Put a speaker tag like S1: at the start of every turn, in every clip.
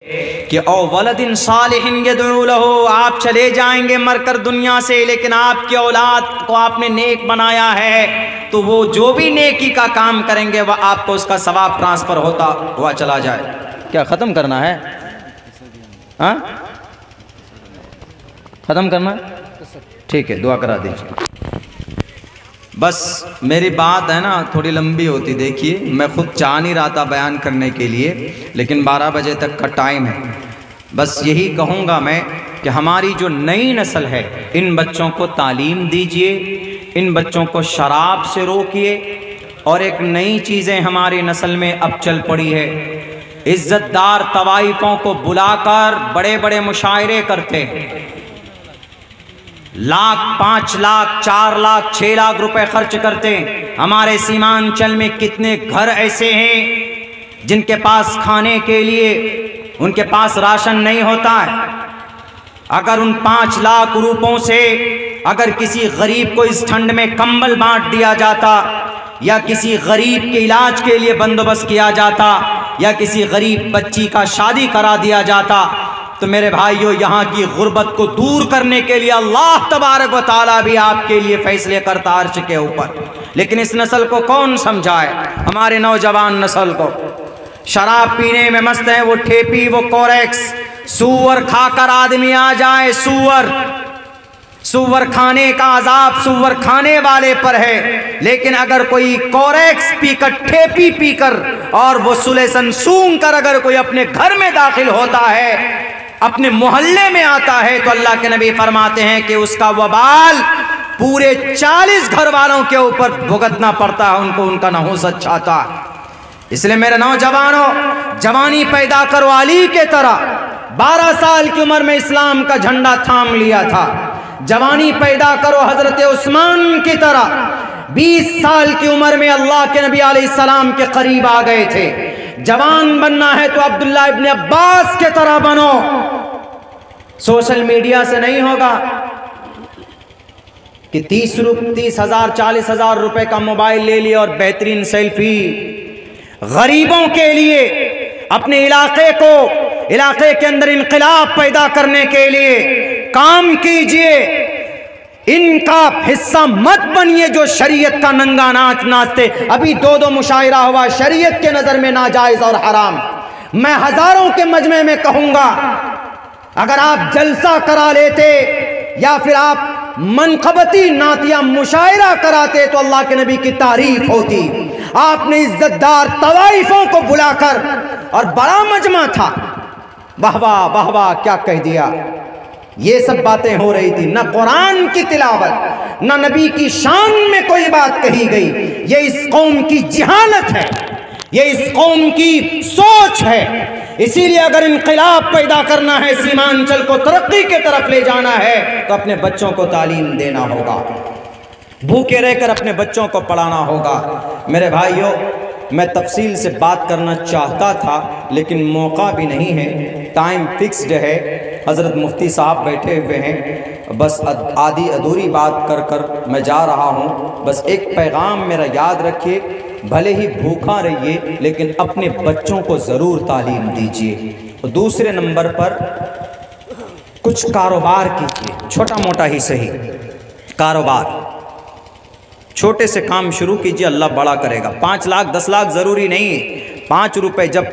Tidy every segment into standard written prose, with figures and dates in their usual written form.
S1: کہ او ولد صالح یدعو لہ، آپ چلے جائیں گے مر کر دنیا سے، لیکن آپ کی اولاد کو آپ نے نیک بنایا ہے، تو وہ جو بھی نیکی کا کام کریں گے وہ آپ کو اس کا ثواب ٹرانسفر ہوتا ہوا چلا جائے۔ کیا ختم کرنا ہے؟ ہاں ختم کرنا ہے؟ ٹھیک ہے، دعا کرا دیجیے۔ بس میری بات ہے نا تھوڑی لمبی ہوتی، دیکھیے میں خود چاہ نہیں رہا تھا بیان کرنے کے لیے، لیکن 12 بجے تک کا ٹائم ہے۔ بس یہی کہوں گا میں کہ ہماری جو نئی نسل ہے ان بچوں کو تعلیم دیجیے، ان بچوں کو شراب سے روکیے، اور ایک نئی چیزیں ہماری نسل میں اب چل پڑی ہے، عزت دار طوائفوں کو بلا کر بڑے بڑے مشاعرے کرتے ہیں، لاکھ 5 لاکھ 4 لاکھ 6 لاکھ روپے خرچ کرتے ہیں۔ ہمارے سیمانچل میں کتنے گھر ایسے ہیں جن کے پاس کھانے کے لیے ان کے پاس راشن نہیں ہوتا ہے۔ اگر ان 5 لاکھ روپوں سے اگر کسی غریب کو اس ٹھنڈ میں کمبل بانٹ دیا جاتا، یا کسی غریب کے علاج کے لیے بندوبست کیا جاتا، یا کسی غریب بچی کا شادی کرا دیا جاتا، تو میرے بھائیو یہاں کی غربت کو دور کرنے کے لیے اللہ تبارک و تعالیٰ بھی آپ کے لیے فیصلے کرتا عرش کے اوپر۔ لیکن اس نسل کو کون سمجھائے؟ ہمارے نوجوان نسل کو شراب پینے میں مست ہیں، وہ ٹھیپی، وہ کوریکس، سور کھا کر آدمی آ جائے، سور کھانے کا عذاب سور کھانے والے پر ہے، لیکن اگر کوئی کوریکس پی کر، ٹھیپی پی کر، اور وہ سلیسن سونگ کر اگر کوئی اپنے گھر میں داخل ہوتا ہے، اپنے محلے میں آتا ہے، تو اللہ کے نبی فرماتے ہیں کہ اس کا وبال پورے 40 گھر والوں کے اوپر بھگتنا پڑتا ہے، ان کو ان کا نحوست چھاتا ہے۔ اس لیے میرے نوجوانوں، جوانی پیدا کرو علی کے طرح۔ 12 سال کی عمر میں اسلام کا جھنڈا تھام لیا تھا۔ جوانی پیدا کرو حضرت عثمان کی طرح۔ 20 سال کی عمر میں اللہ کے نبی علیہ السلام کے قریب آ گئے تھے۔ جوان بننا ہے تو عبداللہ ابن عباس کے طرح بنو۔ سوشل میڈیا سے نہیں ہوگا کہ 30,000 40,000 روپے کا موبائل لے لیا اور بہترین سیلفی۔ غریبوں کے لیے اپنے علاقے کے اندر انقلاب پیدا کرنے کے لیے کام کیجئے۔ ان کا حصہ مت بنیے جو شریعت کا ننگا ناچ ناچتے۔ ابھی 2 مشاعرہ ہوا شریعت کے نظر میں ناجائز اور حرام۔ میں ہزاروں کے مجمع میں کہوں گا، اگر آپ جلسہ کرا لیتے یا پھر آپ منقبتی نعتیہ مشاعرہ کراتے تو اللہ کے نبی کی تعریف ہوتی۔ آپ نے عزت دار طوائفوں کو بلا کر، اور بڑا مجمع تھا، واہ واہ واہ واہ کیا کہہ دیا۔ یہ سب باتیں ہو رہی تھی، نہ قرآن کی تلاوت، نہ نبی کی شان میں کوئی بات کہی گئی۔ یہ اس قوم کی جہالت ہے، یہ اس قوم کی سوچ ہے۔ اسی لیے اگر انقلاب پیدا کرنا ہے، سیمانچل کو ترقی کے طرف لے جانا ہے، تو اپنے بچوں کو تعلیم دینا ہوگا، بھوکے رہ کر اپنے بچوں کو پڑھانا ہوگا۔ میرے بھائیوں، میں تفصیل سے بات کرنا چاہتا تھا لیکن موقع بھی نہیں ہے، ٹائم فکسڈ ہے۔ حضرت مفتی صاحب بیٹھے ہوئے ہیں، بس آدھی ادھوری بات کر میں جا رہا ہوں۔ بس ایک پیغام میرا یاد رکھیے، بھلے ہی بھوکا رہیے لیکن اپنے بچوں کو ضرور تعلیم دیجیے۔ دوسرے نمبر پر کچھ کاروبار کیجیے، چھوٹا موٹا ہی صحیح کاروبار، چھوٹے سے کام شروع کیجیے، اللہ بڑا کرے گا۔ 5 لاکھ 10 لاکھ ضروری نہیں ہے۔ 5 روپے جب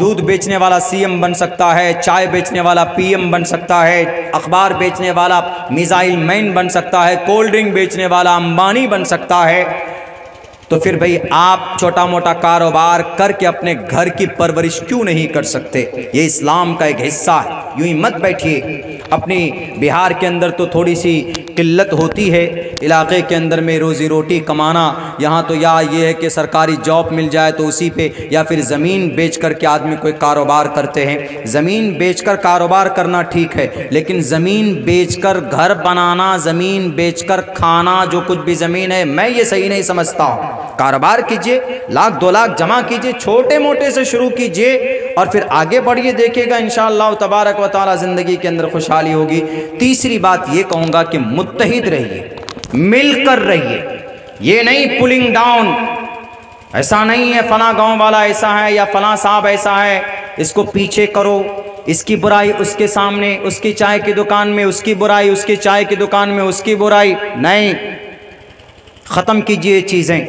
S1: دودھ بیچنے والا CM بن سکتا ہے، چائے بیچنے والا PM بن سکتا ہے، اخبار بیچنے والا میزائل مین بن سکتا ہے، کولڈ ڈرنک بیچنے والا امبانی بن سکتا ہے، تو پھر بھئی آپ چھوٹا موٹا کاروبار کر کے اپنے گھر کی پرورش کیوں نہیں کر سکتے؟ یہ اسلام کا ایک حصہ ہے۔ یوں ہی مت بیٹھیے۔ اپنی بہار کے اندر تو تھوڑی سی قلت ہوتی ہے علاقے کے اندر میں روزی روٹی کمانا، یہاں تو یا یہ ہے کہ سرکاری جاب مل جائے تو اسی پہ، یا پھر زمین بیچ کر کے آدمی کوئی کاروبار کرتے ہیں۔ زمین بیچ کر کاروبار کرنا ٹھیک ہے، لیکن زمین بیچ کر گھر بنانا، زمین بیچ کر کھانا، جو کچھ بھی زمین ہے، میں یہ صحیح نہیں سمجھتا ہوں۔ کاروبار کیجئے، 1 لاکھ 2 لاکھ جمع کیجئے، چھوٹے موٹے سے شروع کیجئے اور پھر آگے بڑھیے، دیکھے گا انشاءاللہ تبارک و تعالی زندگی کے اندر خوشحالی ہوگی۔ تیسری بات یہ کہوں گا کہ متحد رہیے، مل کر رہیے۔ یہ نہیں پولنگ ڈاؤن، ایسا نہیں ہے فلاں گاؤں والا ایسا ہے یا فلاں صاحب ایسا ہے، اس کو پیچھے کرو، اس کی برائی اس کے سامنے، اس کی چائے کی دکان میں اس کی برائی، اس کی چائے کی دکان میں اس کی برائی، نہیں، ختم کیجئے یہ چیزیں۔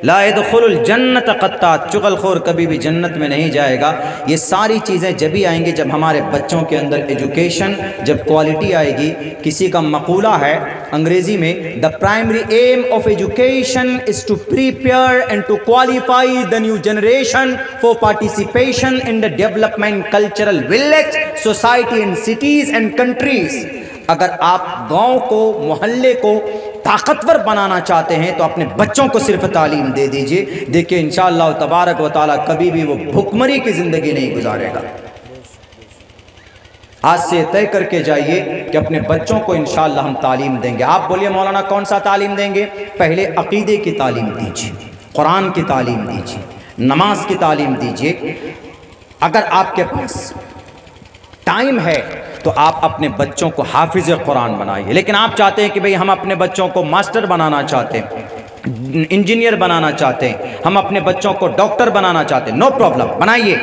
S1: لا يدخل الجنت قطات، چغل خور کبھی بھی جنت میں نہیں جائے گا۔ یہ ساری چیزیں جبھی آئیں گی جب ہمارے بچوں کے اندر ایجوکیشن، جب کوالٹی آئے گی۔ کسی کا مقولہ ہے انگریزی میں، the primary aim of education is to prepare and to qualify the new generation for participation in the development cultural village, society and cities and countries۔ اگر آپ گاؤں کو، محلے کو طاقتور بنانا چاہتے ہیں تو اپنے بچوں کو صرف تعلیم دے دیجئے، دیکھیں انشاءاللہ تبارک و تعالیٰ کبھی بھی وہ بھوکمری کی زندگی نہیں گزارے گا۔ آج سے طے کر کے جائیے کہ اپنے بچوں کو انشاءاللہ ہم تعلیم دیں گے۔ آپ بولیے مولانا کون سا تعلیم دیں گے؟ پہلے عقیدے کی تعلیم دیجیے، قرآن کی تعلیم دیجیے، نماز کی تعلیم دیجیے۔ اگر آپ کے پاس ٹائم ہے تو آپ اپنے بچوں کو حافظ قرآن بنائیے، لیکن آپ چاہتے ہیں کہ بھئی ہم اپنے بچوں کو ماسٹر بنانا چاہتے ہیں، انجینئر بنانا چاہتے ہیں، ہم اپنے بچوں کو ڈاکٹر بنانا چاہتے ہیں، نو پرابلم، بنائیے۔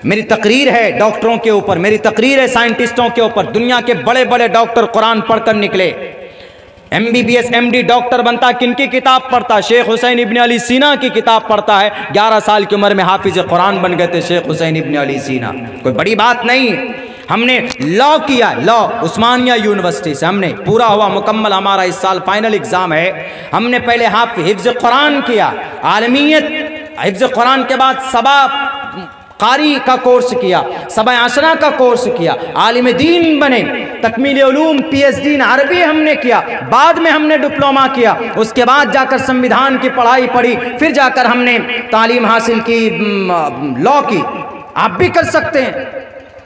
S1: میری تقریر ہے ڈاکٹروں کے اوپر، میری تقریر ہے سائنٹسٹوں کے اوپر۔ دنیا کے بڑے بڑے ڈاکٹر قرآن پڑھ کر نکلے۔ MBBS MD ڈاکٹر بنتا کن کی کتاب پڑھتا؟ شیخ حسین ابن علی سینا کی کتاب پڑھتا ہے۔ 11 سال کی عمر میں حافظ قرآن بن گئے تھے شیخ حسین ابن علی سینا، کوئی بڑی بات نہیں۔ ہم نے لا کیا، لا عثمانیہ یونیورسٹی سے ہم نے پورا ہوا مکمل، ہمارا اس سال فائنل ایگزام ہے۔ ہم نے پہلے حفظ قرآن کیا، عالمیت، حفظ قرآن کے بعد سبا قاری کا کورس کیا، سبع عشرہ کا کورس کیا، عالم دین بنے، تکمیل علوم PhD عربی ہم نے کیا، بعد میں ہم نے ڈپلومہ کیا، اس کے بعد جا کر سنویدھان کی پڑھائی پڑھی، پھر جا کر ہم نے تعلیم حاصل کی، لا کی۔ آپ بھی کر سکتے ہیں،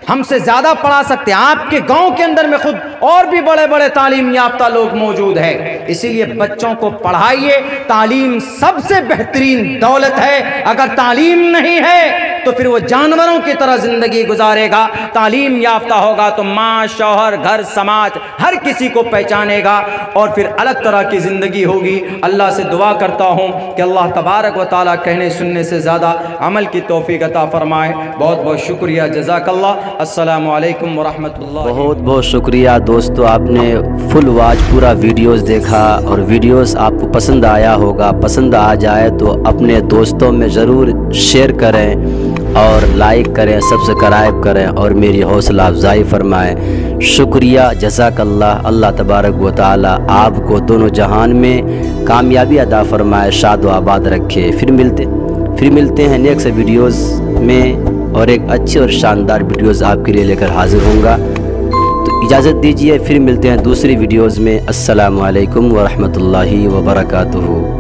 S1: ہم سے زیادہ پڑھا سکتے ہیں۔ آپ کے گاؤں کے اندر میں خود اور بھی بڑے بڑے تعلیم یافتہ لوگ موجود ہیں، اسی لیے بچوں کو پڑھائیے۔ تعلیم سب سے بہترین دولت ہے۔ اگر تعلیم نہیں ہے تو پھر وہ جانوروں کی طرح زندگی گزارے گا۔ تعلیم یافتہ ہوگا تو ماں، شوہر، گھر، سماج ہر کسی کو پہچانے گا اور پھر الگ طرح کی زندگی ہوگی۔ اللہ سے دعا کرتا ہوں کہ اللہ تبارک و تعالیٰ کہنے سننے سے زیادہ عمل کی توفیق عطا فرمائے۔ بہت بہت شکریہ، جزاک اللہ۔ السلام علیکم ورحمۃ اللہ۔
S2: بہت بہت شکریہ دوستو، آپ نے فل واچ پورا ویڈیوز دیکھا اور ویڈیوز آپ کو پسند آیا ہوگا۔ پسند آ جائے تو اپنے دوستوں میں ضرور شیئر کریں اور لائک کریں، سبسکرائب کریں اور میری حوصلہ افزائی فرمائیں۔ شکریہ، جزاک اللہ۔ اللہ تبارک و تعالی آپ کو دونوں جہان میں کامیابی عطا فرمائے، شاد و آباد رکھے۔ پھر ملتے ہیں نیکسٹ ویڈیوز میں اور ایک اچھی اور شاندار ویڈیوز آپ کے لیے لے کر حاضر ہوں گا۔ تو اجازت دیجیے، پھر ملتے ہیں دوسری ویڈیوز میں۔ السلام علیکم ورحمۃ اللہ وبرکاتہ۔